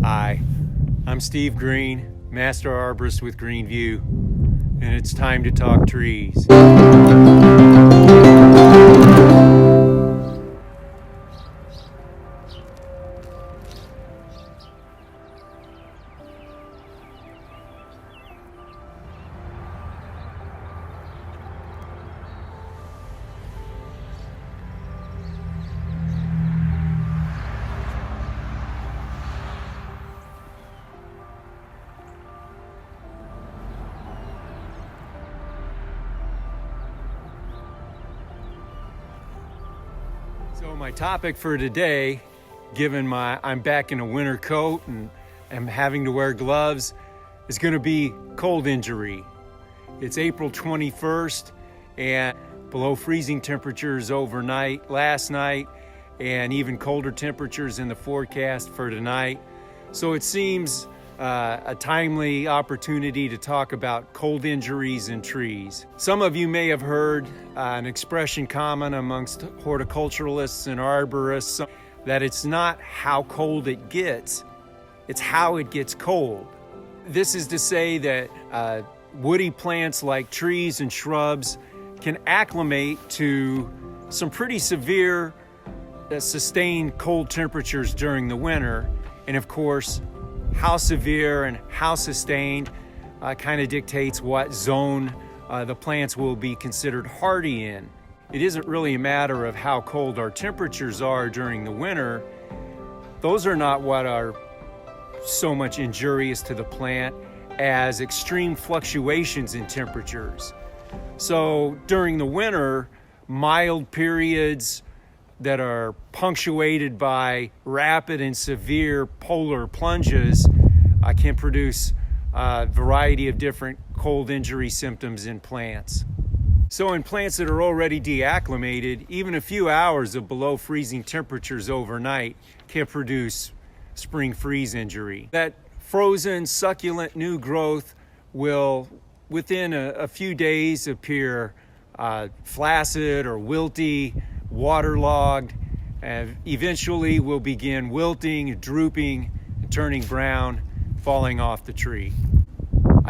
Hi, I'm Steve Green, Master Arborist with Greenview, and it's time to talk trees. So my topic for today, given I'm back in a winter coat and am having to wear gloves, is going to be cold injury. It's April 21st and below freezing temperatures overnight last night and even colder temperatures in the forecast for tonight. So it seems a timely opportunity to talk about cold injuries in trees. Some of you may have heard an expression common amongst horticulturalists and arborists that it's not how cold it gets, it's how it gets cold. This is to say that woody plants like trees and shrubs can acclimate to some pretty severe sustained cold temperatures during the winter, and of course how severe and how sustained kind of dictates what zone the plants will be considered hardy in. It isn't really a matter of how cold our temperatures are during the winter. Those are not what are so much injurious to the plant as extreme fluctuations in temperatures. So during the winter, mild periods that are punctuated by rapid and severe polar plunges can produce a variety of different cold injury symptoms in plants. So in plants that are already deacclimated, even a few hours of below freezing temperatures overnight can produce spring freeze injury. That frozen succulent new growth will within a few days appear flaccid or wilty, waterlogged, and eventually will begin wilting, drooping, turning brown, falling off the tree.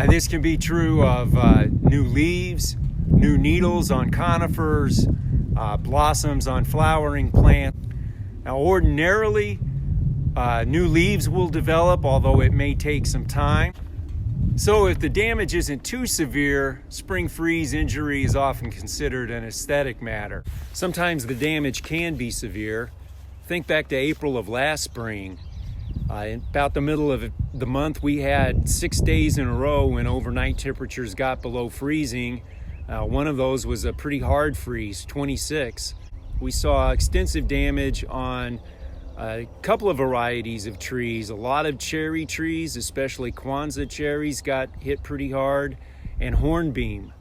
This can be true of new leaves, new needles on conifers, blossoms on flowering plants. Now ordinarily, new leaves will develop, although it may take some time. So if the damage isn't too severe, spring freeze injury is often considered an aesthetic matter. Sometimes the damage can be severe. Think back to April of last spring. In about the middle of the month, we had 6 days in a row when overnight temperatures got below freezing. One of those was a pretty hard freeze, 26. We saw extensive damage on a couple of varieties of trees. A lot of cherry trees, especially Kwanzaa cherries, got hit pretty hard, and hornbeam.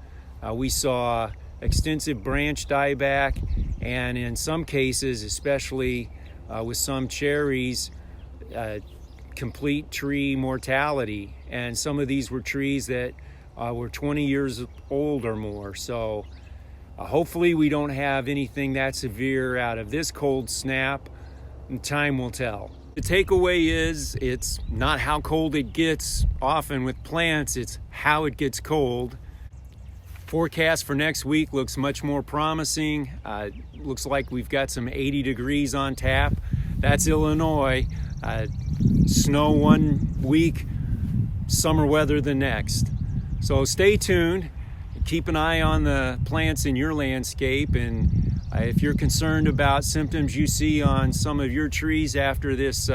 We saw extensive branch dieback, and in some cases, especially with some cherries, complete tree mortality. And some of these were trees that were 20 years old or more. So hopefully we don't have anything that severe out of this cold snap, and time will tell. The takeaway is it's not how cold it gets often with plants, it's how it gets cold. Forecast for next week looks much more promising. Looks like we've got some 80 degrees on tap. That's Illinois. Snow one week, summer weather the next. So stay tuned. Keep an eye on the plants in your landscape, and if you're concerned about symptoms you see on some of your trees after this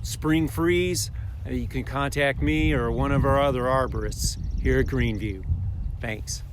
spring freeze, you can contact me or one of our other arborists here at Greenview. Thanks.